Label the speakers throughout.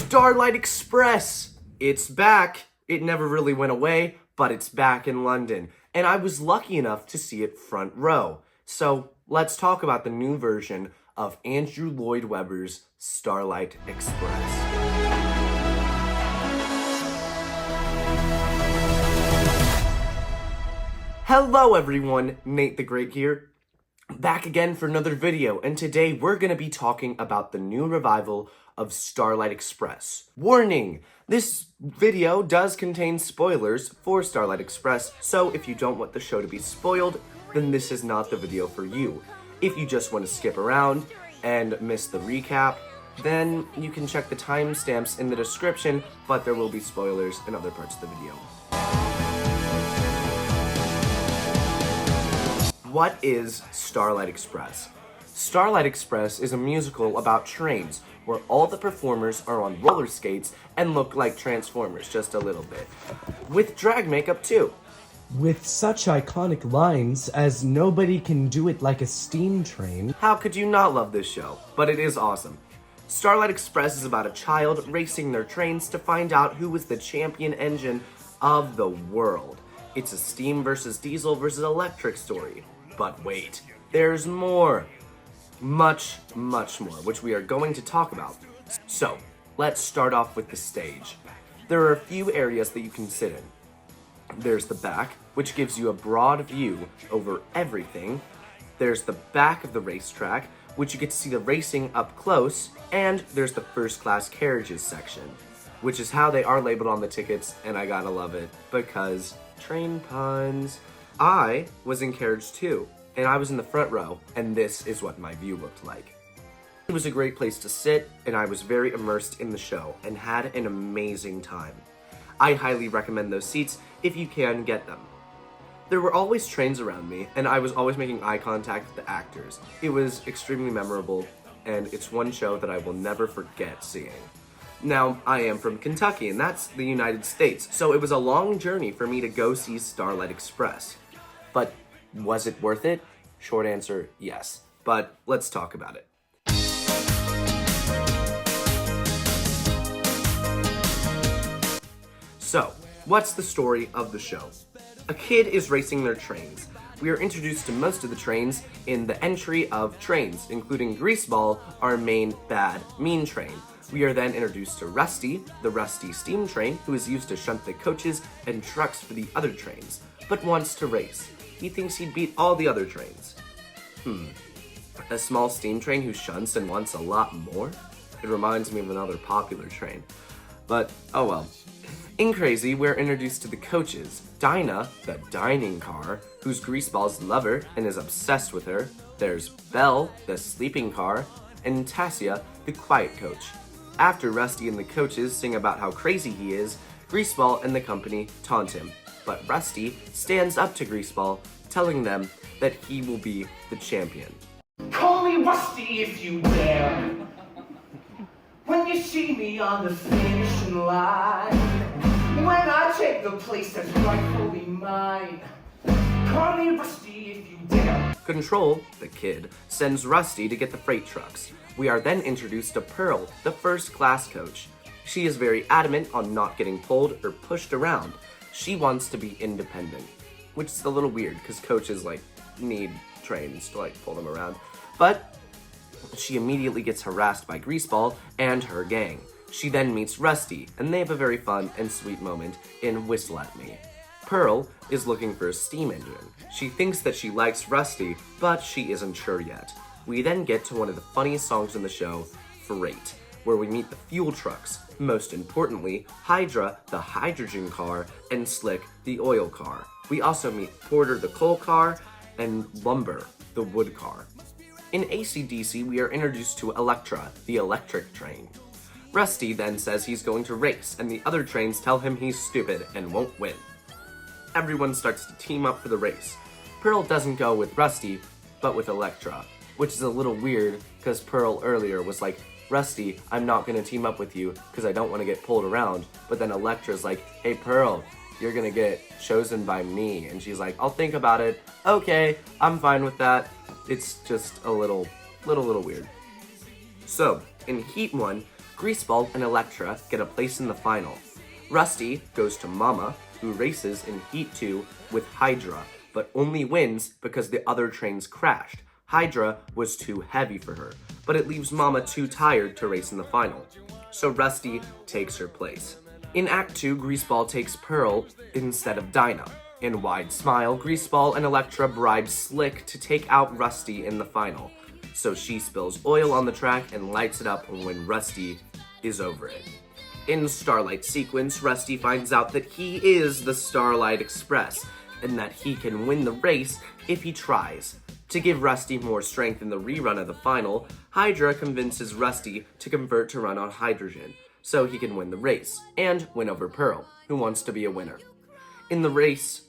Speaker 1: Starlight Express! It's back! It never really went away, but it's back in London, and I was lucky enough to see it front row. So let's talk about the new version of Andrew Lloyd Webber's Starlight Express. Hello everyone, Nate the Great here, back again for another video, and today we're going to be talking about the new revival of Starlight Express. Warning! This video does contain spoilers for Starlight Express, so if you don't want the show to be spoiled, then this is not the video for you. If you just want to skip around and miss the recap, then you can check the timestamps in the description, but there will be spoilers in other parts of the video. What is Starlight Express? Starlight Express is a musical about trains where all the performers are on roller skates and look like Transformers just a little bit. With drag makeup too.
Speaker 2: With such iconic lines as "nobody can do it like a steam train."
Speaker 1: How could you not love this show? But it is awesome. Starlight Express is about a child racing their trains to find out who is the champion engine of the world. It's a steam versus diesel versus electric story. But wait, there's more. Much more, which we are going to talk about. So, let's start off with the stage. There are a few areas that you can sit in. There's the back, which gives you a broad view over everything. There's the back of the racetrack, which you get to see the racing up close. And there's the first class carriages section, which is how they are labeled on the tickets, and I gotta love it, because train puns. I was in carriage 2, and I was in the front row, and this is what my view looked like. It was a great place to sit, and I was very immersed in the show, and had an amazing time. I highly recommend those seats if you can get them. There were always trains around me, and I was always making eye contact with the actors. It was extremely memorable, and it's one show that I will never forget seeing. Now, I am from Kentucky, and that's the United States, so it was a long journey for me to go see Starlight Express. But was it worth it? Short answer, yes. But let's talk about it. So, what's the story of the show? A kid is racing their trains. We are introduced to most of the trains in the entry of trains, including Greaseball, our main bad mean train. We are then introduced to Rusty, the Rusty steam train, who is used to shunt the coaches and trucks for the other trains, but wants to race. He thinks he'd beat all the other trains. A small steam train who shunts and wants a lot more? It reminds me of another popular train. But, oh well. In Crazy, we're introduced to the coaches. Dinah, the dining car, who's Greaseball's lover and is obsessed with her. There's Belle, the sleeping car, and Tassia, the quiet coach. After Rusty and the coaches sing about how crazy he is, Greaseball and the company taunt him. But Rusty stands up to Greaseball, telling them that he will be the champion.
Speaker 3: Call me Rusty if you dare. When you see me on the finishing line, when I take the place that's rightfully mine, call me Rusty if you dare.
Speaker 1: Control, the kid, sends Rusty to get the freight trucks. We are then introduced to Pearl, the first class coach. She is very adamant on not getting pulled or pushed around. She wants to be independent, which is a little weird because coaches need trains to pull them around. But she immediately gets harassed by Greaseball and her gang. She then meets Rusty, and they have a very fun and sweet moment in Whistle at Me. Pearl is looking for a steam engine. She thinks that she likes Rusty, but she isn't sure yet. We then get to one of the funniest songs in the show, Freight, where we meet the fuel trucks. Most importantly, Hydra, the hydrogen car, and Slick, the oil car. We also meet Porter, the coal car, and Lumber, the wood car. In AC/DC, we are introduced to Elektra, the electric train. Rusty then says he's going to race, and the other trains tell him he's stupid and won't win. Everyone starts to team up for the race. Pearl doesn't go with Rusty, but with Elektra, which is a little weird because Pearl earlier was like, Rusty, I'm not going to team up with you because I don't want to get pulled around. But then Elektra's like, hey Pearl, you're going to get chosen by me. And she's like, I'll think about it. Okay, I'm fine with that. It's just a little weird. So, in Heat 1, Greaseball and Electra get a place in the final. Rusty goes to Mama, who races in Heat 2 with Hydra, but only wins because the other trains crashed. Hydra was too heavy for her, but it leaves Mama too tired to race in the final. So Rusty takes her place. In Act 2, Greaseball takes Pearl instead of Dinah. In Wide Smile, Greaseball and Electra bribe Slick to take out Rusty in the final. So she spills oil on the track and lights it up when Rusty is over it. In Starlight Sequence, Rusty finds out that he is the Starlight Express, and that he can win the race if he tries. To give Rusty more strength in the rerun of the final, Hydra convinces Rusty to convert to run on hydrogen, so he can win the race, and win over Pearl, who wants to be a winner. In the race,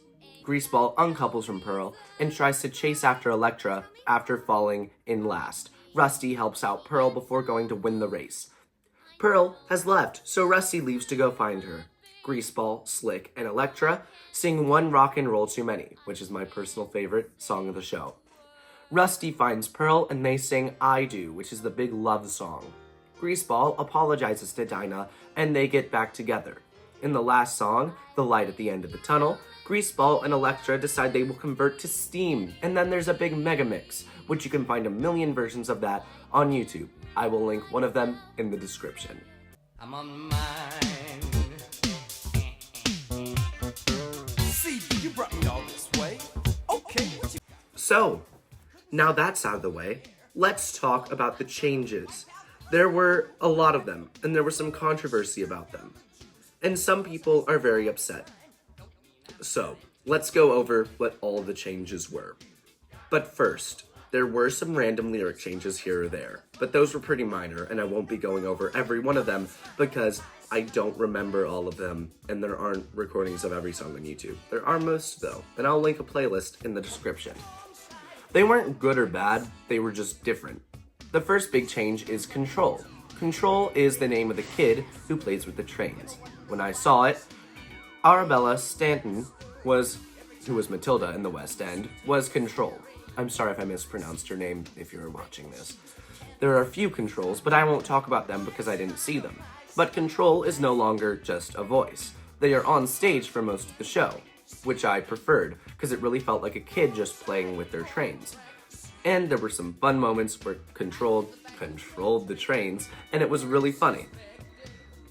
Speaker 1: Greaseball uncouples from Pearl and tries to chase after Electra after falling in last. Rusty helps out Pearl before going to win the race. Pearl has left, so Rusty leaves to go find her. Greaseball, Slick, and Electra sing One Rock and Roll Too Many, which is my personal favorite song of the show. Rusty finds Pearl and they sing I Do, which is the big love song. Greaseball apologizes to Dinah and they get back together. In the last song, The Light at the End of the Tunnel, Greaseball and Electra decide they will convert to steam, and then there's a big megamix, which you can find a million versions of that on YouTube. I will link one of them in the description.
Speaker 3: I'm on mine. See, you brought me all this way. Okay.
Speaker 1: So, now that's out of the way, let's talk about the changes. There were a lot of them, and there was some controversy about them. And some people are very upset. So, let's go over what all the changes were. But first, there were some random lyric changes here or there, but those were pretty minor, and I won't be going over every one of them because I don't remember all of them, and there aren't recordings of every song on YouTube. There are most, though, and I'll link a playlist in the description. They weren't good or bad, they were just different. The first big change is Control. Control is the name of the kid who plays with the trains. When I saw it, Arabella Stanton who was Matilda in the West End, was Control. I'm sorry if I mispronounced her name if you're watching this. There are a few Controls, but I won't talk about them because I didn't see them. But Control is no longer just a voice. They are on stage for most of the show, which I preferred because it really felt like a kid just playing with their trains. And there were some fun moments where Controlled the trains, and it was really funny.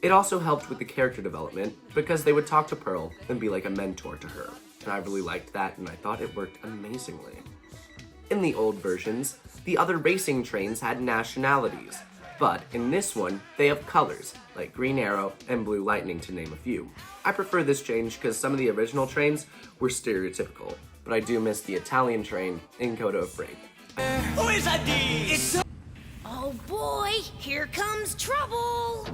Speaker 1: It also helped with the character development because they would talk to Pearl and be like a mentor to her. And I really liked that, and I thought it worked amazingly. In the old versions, the other racing trains had nationalities, but in this one, they have colors, like Green Arrow and Blue Lightning to name a few. I prefer this change because some of the original trains were stereotypical, but I do miss the Italian train in Coda of Freight.
Speaker 3: Who is that?
Speaker 4: Oh boy, here comes trouble!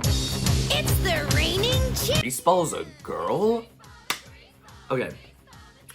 Speaker 4: It's the reigning champ!
Speaker 1: Greaseball's a girl? Okay.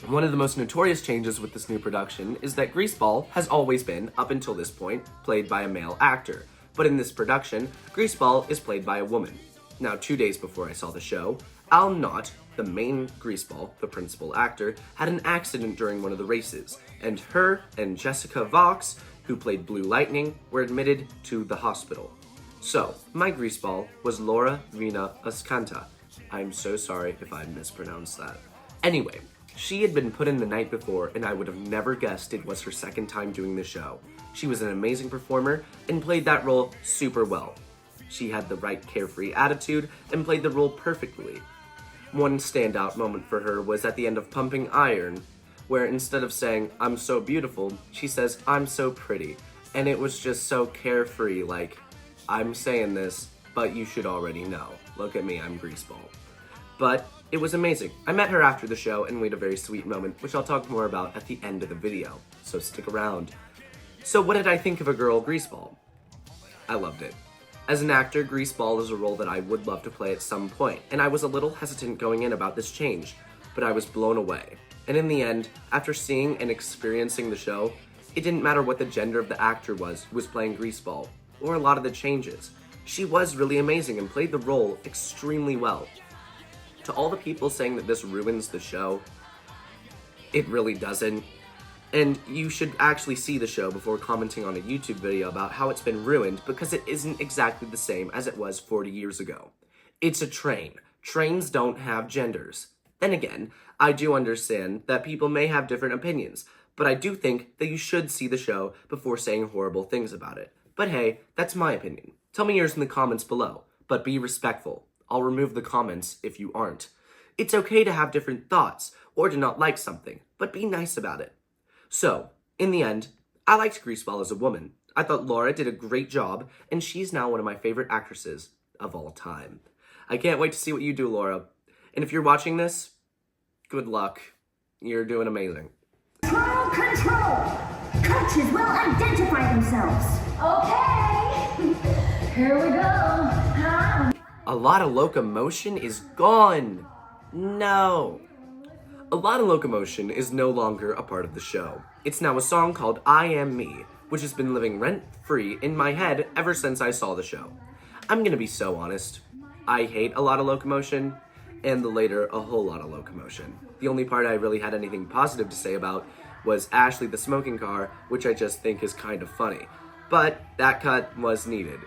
Speaker 1: One of the most notorious changes with this new production is that Greaseball has always been, up until this point, played by a male actor. But in this production, Greaseball is played by a woman. Now, 2 days before I saw the show, Al Knott, the main Greaseball, the principal actor, had an accident during one of the races, and her and Jessica Vox, who played Blue Lightning, were admitted to the hospital. So, my Greaseball was Lara Vina Ascanta. I'm so sorry if I mispronounced that. Anyway, she had been put in the night before, and I would have never guessed it was her second time doing the show. She was an amazing performer and played that role super well. She had the right carefree attitude and played the role perfectly. One standout moment for her was at the end of Pumping Iron, where instead of saying, "I'm so beautiful," she says, "I'm so pretty." And it was just so carefree, like, I'm saying this, but you should already know. Look at me, I'm Greaseball. But it was amazing. I met her after the show and we had a very sweet moment, which I'll talk more about at the end of the video, so stick around. So what did I think of a girl Greaseball? I loved it. As an actor, Greaseball is a role that I would love to play at some point, and I was a little hesitant going in about this change, but I was blown away. And in the end, after seeing and experiencing the show, it didn't matter what the gender of the actor was who was playing Greaseball, or a lot of the changes. She was really amazing and played the role extremely well. To all the people saying that this ruins the show, it really doesn't. And you should actually see the show before commenting on a YouTube video about how it's been ruined, because it isn't exactly the same as it was 40 years ago. It's a train. Trains don't have genders. Then again, I do understand that people may have different opinions, but I do think that you should see the show before saying horrible things about it. But hey, that's my opinion. Tell me yours in the comments below, but be respectful. I'll remove the comments if you aren't. It's okay to have different thoughts, or to not like something, but be nice about it. So, in the end, I liked Greaseball as a woman. I thought Lara did a great job, and she's now one of my favorite actresses of all time. I can't wait to see what you do, Lara. And if you're watching this, good luck. You're doing amazing.
Speaker 5: Control! Coaches will identify themselves. Okay, here we go.
Speaker 1: A Lotta Locomotion is gone. No. A Lotta Locomotion is no longer a part of the show. It's now a song called I Am Me, which has been living rent-free in my head ever since I saw the show. I'm gonna be so honest. I hate A Lotta Locomotion, and the later A Whole Lotta Locomotion. The only part I really had anything positive to say about was Ashley the smoking car, which I just think is kind of funny. But that cut was needed.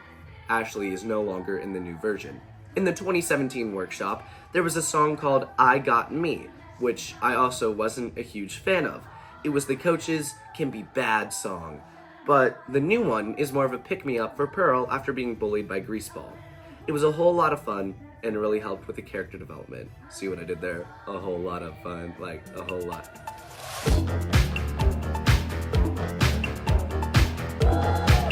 Speaker 1: Ashley is no longer in the new version. In the 2017 workshop, there was a song called I Got Me, which I also wasn't a huge fan of. It was the Coaches Can Be Bad song. But the new one is more of a pick-me-up for Pearl after being bullied by Greaseball. It was a whole lot of fun, and really helped with the character development. See what I did there? A whole lot of fun, like a whole lot.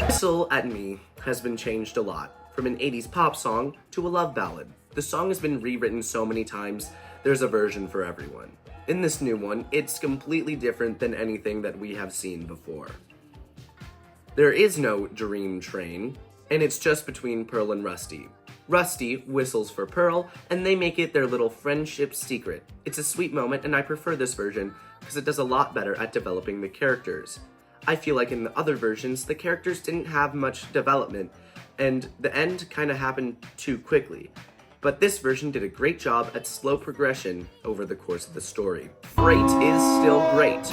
Speaker 1: Whistle at Me has been changed a lot, from an 80s pop song to a love ballad. The song has been rewritten so many times, there's a version for everyone. In this new one, it's completely different than anything that we have seen before. There is no dream train, and it's just between Pearl and Rusty. Rusty whistles for Pearl, and they make it their little friendship secret. It's a sweet moment, and I prefer this version because it does a lot better at developing the characters. I feel like in the other versions, the characters didn't have much development, and the end kind of happened too quickly. But this version did a great job at slow progression over the course of the story. Freight is still great.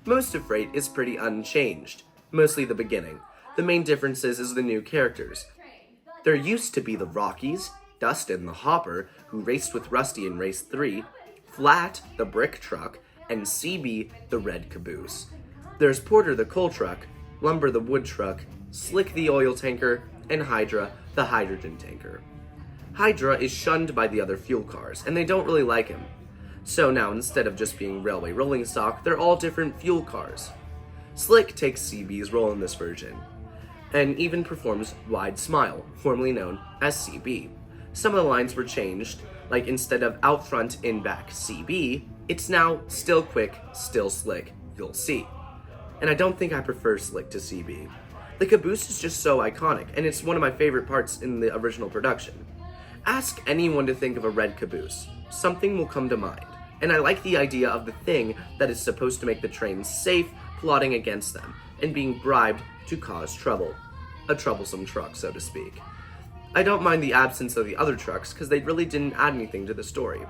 Speaker 1: Most of Freight is pretty unchanged, mostly the beginning. The main differences is the new characters. There used to be the Rockies, Dustin the Hopper, who raced with Rusty in Race 3, Flat the brick truck, and CB the red caboose. There's Porter the coal truck, Lumber the wood truck, Slick the oil tanker, and Hydra the hydrogen tanker. Hydra is shunned by the other fuel cars, and they don't really like him. So now instead of just being railway rolling stock, they're all different fuel cars. Slick takes CB's role in this version, and even performs Wide Smile, formerly known as CB. Some of the lines were changed, like instead of out front, in back, CB, it's now still quick, still slick, you'll see. And I don't think I prefer Slick to CB. The caboose is just so iconic, and it's one of my favorite parts in the original production. Ask anyone to think of a red caboose. Something will come to mind. And I like the idea of the thing that is supposed to make the train safe, plotting against them, and being bribed to cause trouble. A troublesome truck, so to speak. I don't mind the absence of the other trucks because they really didn't add anything to the story.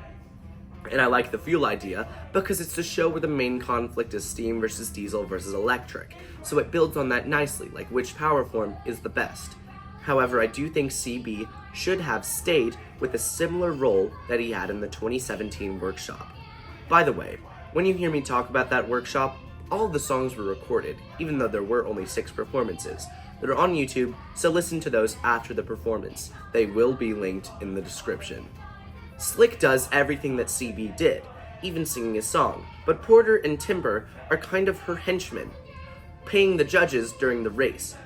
Speaker 1: And I like the fuel idea because it's the show where the main conflict is steam versus diesel versus electric, so it builds on that nicely, like which power form is the best. However, I do think CB should have stayed with a similar role that he had in the 2017 workshop. By the way, when you hear me talk about that workshop, all of the songs were recorded, even though there were only 6 performances. They're on YouTube, so listen to those after the performance. They will be linked in the description. Slick does everything that CB did, even singing his song, but Porter and Timber are kind of her henchmen, paying the judges during the race,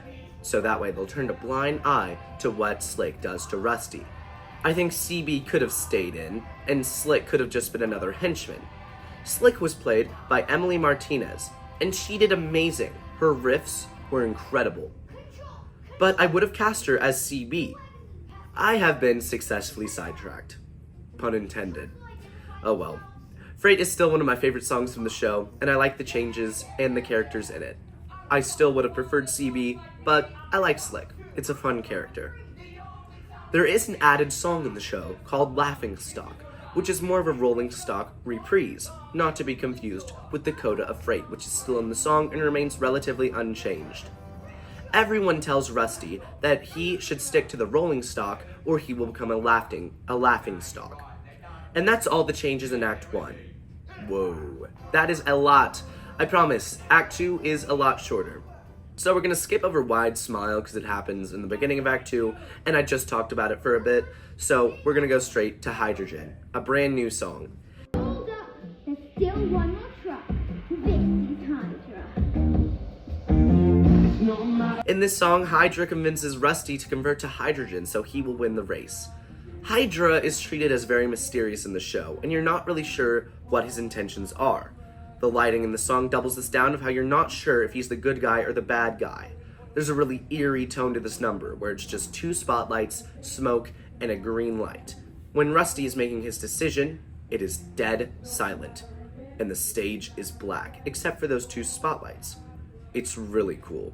Speaker 1: so that way they'll turn a blind eye to what Slick does to Rusty. I think CB could have stayed in, and Slick could have just been another henchman. Slick was played by Emily Martinez, and she did amazing. Her riffs were incredible. But I would have cast her as CB. I have been successfully sidetracked. Pun intended. Oh well. Freight is still one of my favorite songs from the show, and I like the changes and the characters in it. I still would have preferred CB, but I like Slick. It's a fun character. There is an added song in the show called Laughing Stock, which is more of a rolling stock reprise, not to be confused with the Coda of Freight, which is still in the song and remains relatively unchanged. Everyone tells Rusty that he should stick to the rolling stock or he will become a laughing stock. And that's all the changes in Act 1. Whoa, that is a lot. I promise, Act 2 is a lot shorter. So we're gonna skip over Wide Smile because it happens in the beginning of Act 2, and I just talked about it for a bit. So we're gonna go straight to Hydrogen, a brand new song.
Speaker 5: Hold up. There's still one more try. This is Hydra.
Speaker 1: In this song, Hydra convinces Rusty to convert to hydrogen so he will win the race. Hydra is treated as very mysterious in the show, and you're not really sure what his intentions are. The lighting in the song doubles this down of how you're not sure if he's the good guy or the bad guy. There's a really eerie tone to this number, where it's just 2 spotlights, smoke, and a green light. When Rusty is making his decision, it is dead silent, and the stage is black, except for those 2 spotlights. It's really cool.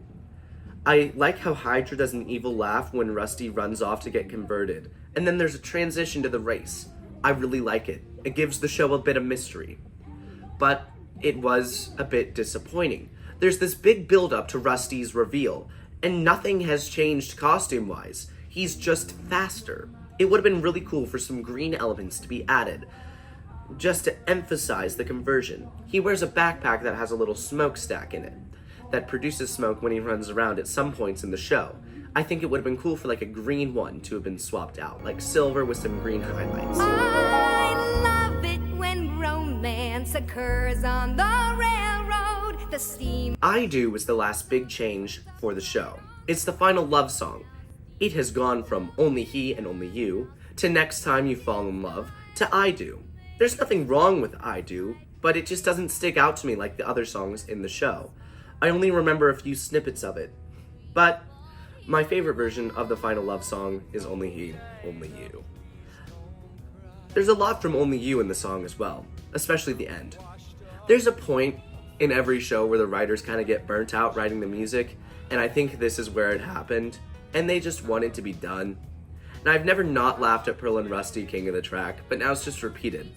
Speaker 1: I like how Hydra does an evil laugh when Rusty runs off to get converted, and then there's a transition to the race. I really like it. It gives the show a bit of mystery. But it was a bit disappointing. There's this big build-up to Rusty's reveal, and nothing has changed costume-wise. He's just faster. It would have been really cool for some green elements to be added, just to emphasize the conversion. He wears a backpack that has a little smokestack in it, that produces smoke when he runs around at some points in the show. I think it would have been cool for like a green one to have been swapped out, like silver with some green highlights.
Speaker 4: I love it when romance occurs on the railroad. The steam.
Speaker 1: I Do was the last big change for the show. It's the final love song. It has gone from Only He and Only You to Next Time You Fall in Love to I Do. There's nothing wrong with I Do, but it just doesn't stick out to me like the other songs in the show. I only remember a few snippets of it. But my favorite version of the final love song is Only He, Only You. There's a lot from Only You in the song as well, especially the end. There's a point in every show where the writers kind of get burnt out writing the music, and I think this is where it happened, and they just wanted to be done. And I've never not laughed at Pearl and Rusty, King of the Track, but now it's just repeated.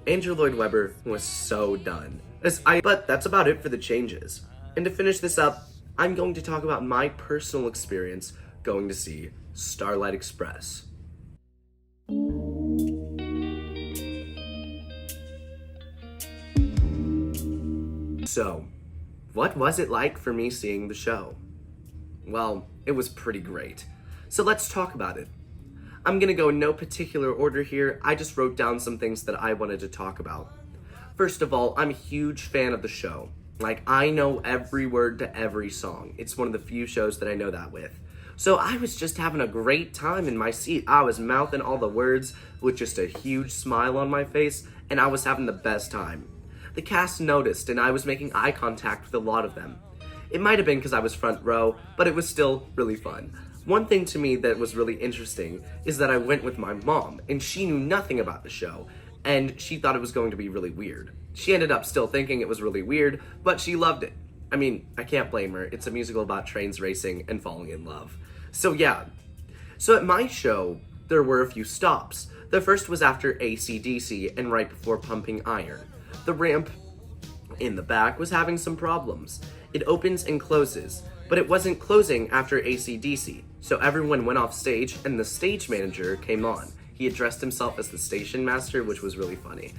Speaker 1: Andrew Lloyd Webber was so done. But that's about it for the changes. And to finish this up, I'm going to talk about my personal experience going to see Starlight Express. So, what was it like for me seeing the show? Well, it was pretty great. So let's talk about it. I'm gonna go in no particular order here. I just wrote down some things that I wanted to talk about. First of all, I'm a huge fan of the show. Like, I know every word to every song. It's one of the few shows that I know that with. So I was just having a great time in my seat. I was mouthing all the words with just a huge smile on my face, and I was having the best time. The cast noticed, and I was making eye contact with a lot of them. It might have been because I was front row, but it was still really fun. One thing to me that was really interesting is that I went with my mom, and she knew nothing about the show, and she thought it was going to be really weird. She ended up still thinking it was really weird, but she loved it. I mean, I can't blame her. It's a musical about trains racing and falling in love. So yeah. So at my show, there were a few stops. The first was after AC/DC and right before Pumping Iron. The ramp in the back was having some problems. It opens and closes, but it wasn't closing after AC/DC. So everyone went off stage and the stage manager came on. He addressed himself as the station master, which was really funny.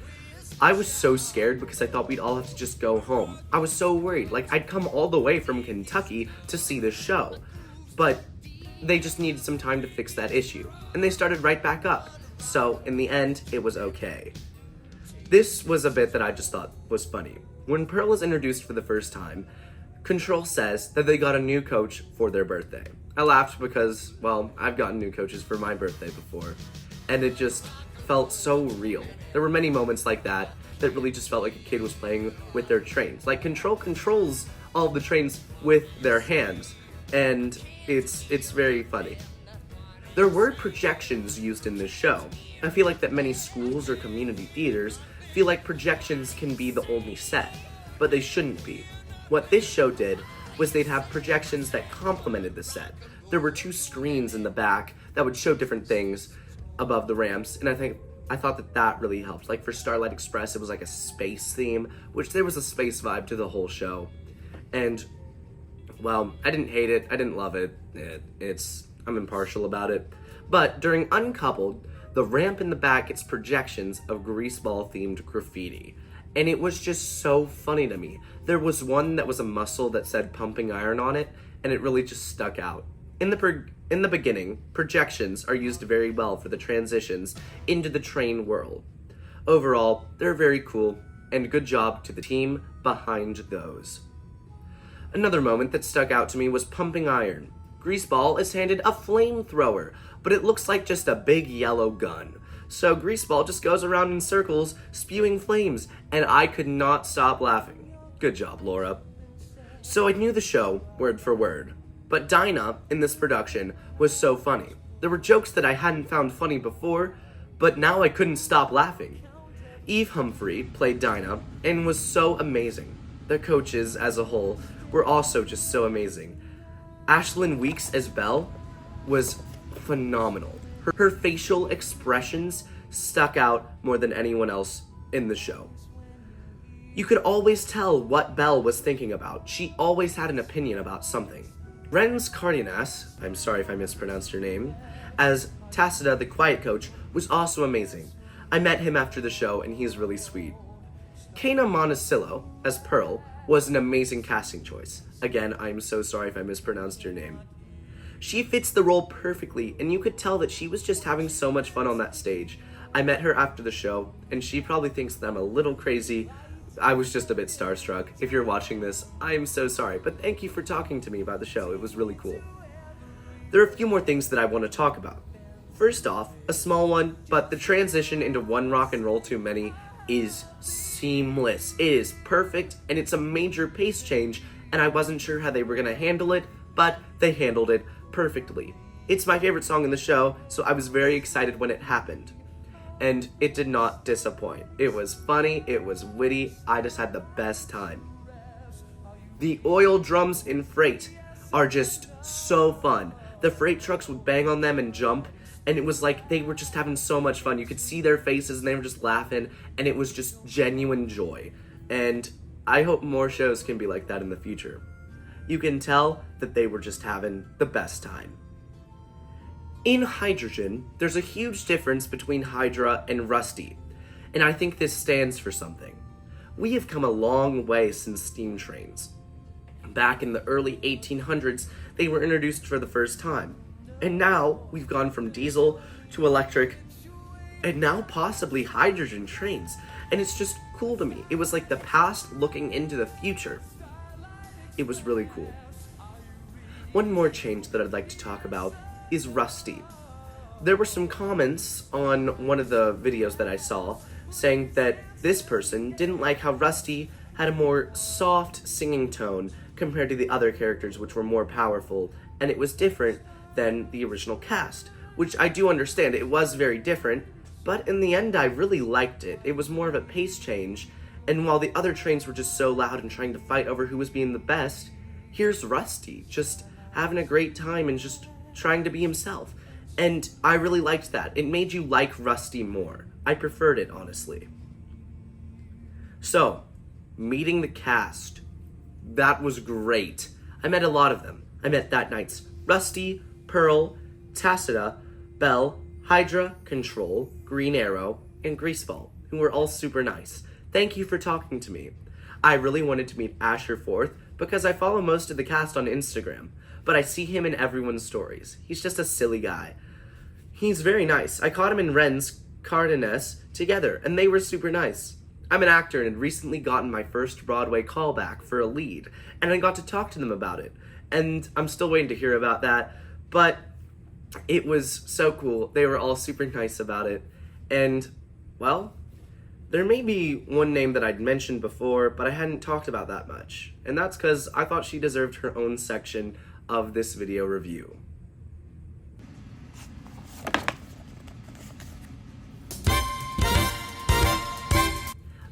Speaker 1: I was so scared because I thought we'd all have to just go home. I was so worried. Like, I'd come all the way from Kentucky to see this show. But they just needed some time to fix that issue. And they started right back up. So, in the end, it was okay. This was a bit that I just thought was funny. When Pearl is introduced for the first time, Control says that they got a new coach for their birthday. I laughed because, well, I've gotten new coaches for my birthday before. And it just felt so real. There were many moments like that that really just felt like a kid was playing with their trains. Like, Control controls all the trains with their hands, and it's very funny. There were projections used in this show. I feel like that many schools or community theaters feel like projections can be the only set, but they shouldn't be. What this show did was they'd have projections that complemented the set. There were 2 screens in the back that would show different things above the ramps, and I I thought that that really helped. Like for Starlight Express, it was like a space theme, which there was a space vibe to the whole show. And, well, I didn't hate it. I didn't love it. I'm impartial about it. But during Uncoupled, the ramp in the back gets projections of Greaseball-themed graffiti. And it was just so funny to me. There was one that was a muscle that said pumping iron on it, and it really just stuck out. In the beginning, projections are used very well for the transitions into the train world. Overall, they're very cool, and good job to the team behind those. Another moment that stuck out to me was pumping iron. Greaseball is handed a flamethrower, but it looks like just a big yellow gun. So Greaseball just goes around in circles, spewing flames, and I could not stop laughing. Good job, Laura. So I knew the show, word for word. But Dinah, in this production, was so funny. There were jokes that I hadn't found funny before, but now I couldn't stop laughing. Eve Humphrey played Dinah, and was so amazing. The coaches, as a whole, were also just so amazing. Ashlyn Weeks as Belle was phenomenal. Her facial expressions stuck out more than anyone else in the show. You could always tell what Belle was thinking about. She always had an opinion about something. Renz Cardenas, I'm sorry if I mispronounced her name, as Tacita the Quiet Coach was also amazing. I met him after the show and he's really sweet. Kana Monasillo as Pearl was an amazing casting choice. Again, I'm so sorry if I mispronounced her name. She fits the role perfectly, and you could tell that she was just having so much fun on that stage. I met her after the show, and she probably thinks that I'm a little crazy. I was just a bit starstruck. If you're watching this, I'm so sorry, but thank you for talking to me about the show. It was really cool. There are a few more things that I want to talk about. First off, a small one, but the transition into One Rock and Roll Too Many is seamless. It is perfect, and it's a major pace change, and I wasn't sure how they were going to handle it, but they handled it perfectly. It's my favorite song in the show, so I was very excited when it happened. And it did not disappoint. It was funny, it was witty, I just had the best time. The oil drums in Freight are just so fun. The freight trucks would bang on them and jump, and it was like they were just having so much fun. You could see their faces and they were just laughing, and it was just genuine joy. And I hope more shows can be like that in the future. You can tell that they were just having the best time. In Hydrogen, there's a huge difference between Hydra and Rusty, and I think this stands for something. We have come a long way since steam trains. Back in the early 1800s, they were introduced for the first time, and now we've gone from diesel to electric, and now possibly hydrogen trains, and it's just cool to me. It was like the past looking into the future. It was really cool. One more change that I'd like to talk about is Rusty. There were some comments on one of the videos that I saw saying that this person didn't like how Rusty had a more soft singing tone compared to the other characters, which were more powerful, and it was different than the original cast, which I do understand. It was very different, but in the end I really liked it. It was more of a pace change, and while the other trains were just so loud and trying to fight over who was being the best, here's Rusty just having a great time and just trying to be himself. And I really liked that. It made you like Rusty more. I preferred it, honestly. So, meeting the cast. That was great. I met a lot of them. I met that night's Rusty, Pearl, Tacita, Belle, Hydra, Control, Green Arrow, and Greaseball, who were all super nice. Thank you for talking to me. I really wanted to meet Asher Forth because I follow most of the cast on Instagram, but I see him in everyone's stories. He's just a silly guy. He's very nice. I caught him in Renz Cardenas together, and they were super nice. I'm an actor and had recently gotten my first Broadway callback for a lead, and I got to talk to them about it. And I'm still waiting to hear about that, but it was so cool. They were all super nice about it. And, well, there may be one name that I'd mentioned before, but I hadn't talked about that much. And that's because I thought she deserved her own section of this video review.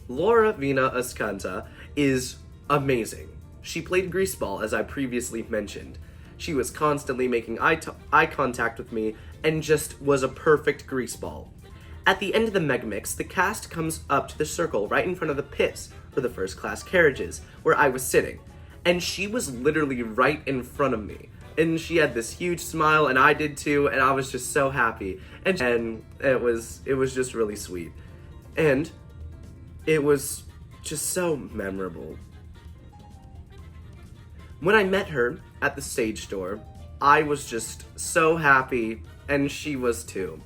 Speaker 1: Laura Vina Ascanta is amazing. She played Greaseball, as I previously mentioned. She was constantly making eye contact with me and just was a perfect Greaseball. At the end of the megamix, the cast comes up to the circle right in front of the pits for the first class carriages, where I was sitting. And she was literally right in front of me. And she had this huge smile, and I did too, and I was just so happy. And it was just really sweet. And it was just so memorable. When I met her at the stage door, I was just so happy, and she was too.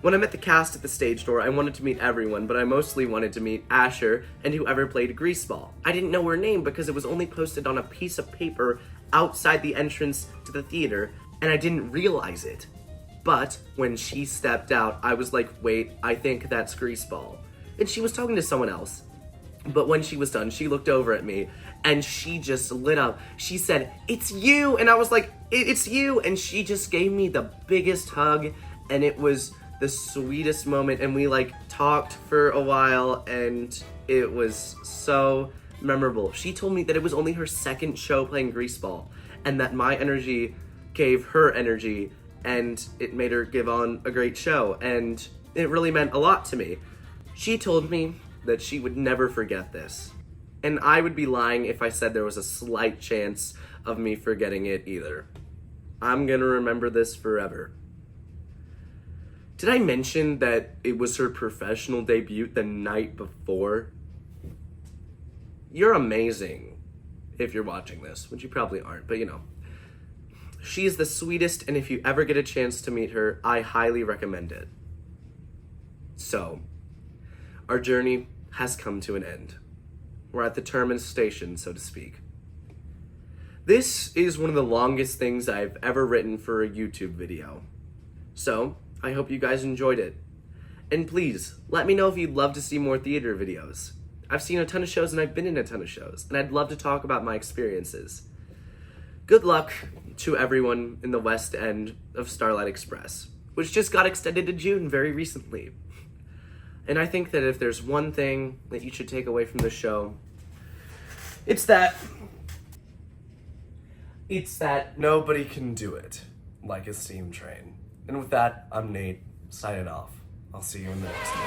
Speaker 1: When I met the cast at the stage door, I wanted to meet everyone, but I mostly wanted to meet Asher and whoever played Greaseball. I didn't know her name because it was only posted on a piece of paper outside the entrance to the theater, and I didn't realize it. But when she stepped out, I was like, wait, I think that's Greaseball. And she was talking to someone else. But when she was done, she looked over at me and she just lit up. She said, "It's you!" And I was like, "It's you!" And she just gave me the biggest hug, and it was the sweetest moment, and we like talked for a while, and it was so memorable. She told me that it was only her second show playing Greaseball, and that my energy gave her energy, and it made her give on a great show, and it really meant a lot to me. She told me that she would never forget this, and I would be lying if I said there was a slight chance of me forgetting it either. I'm gonna remember this forever. Did I mention that it was her professional debut the night before? You're amazing if you're watching this, which you probably aren't, but you know. She is the sweetest, and if you ever get a chance to meet her, I highly recommend it. So, our journey has come to an end. We're at the terminus station, so to speak. This is one of the longest things I've ever written for a YouTube video. So, I hope you guys enjoyed it. And please, let me know if you'd love to see more theater videos. I've seen a ton of shows and I've been in a ton of shows, and I'd love to talk about my experiences. Good luck to everyone in the West End of Starlight Express, which just got extended to June very recently. And I think that if there's one thing that you should take away from the show, it's that nobody can do it like a steam train. And with that, I'm Nate, signing off. I'll see you in the next one.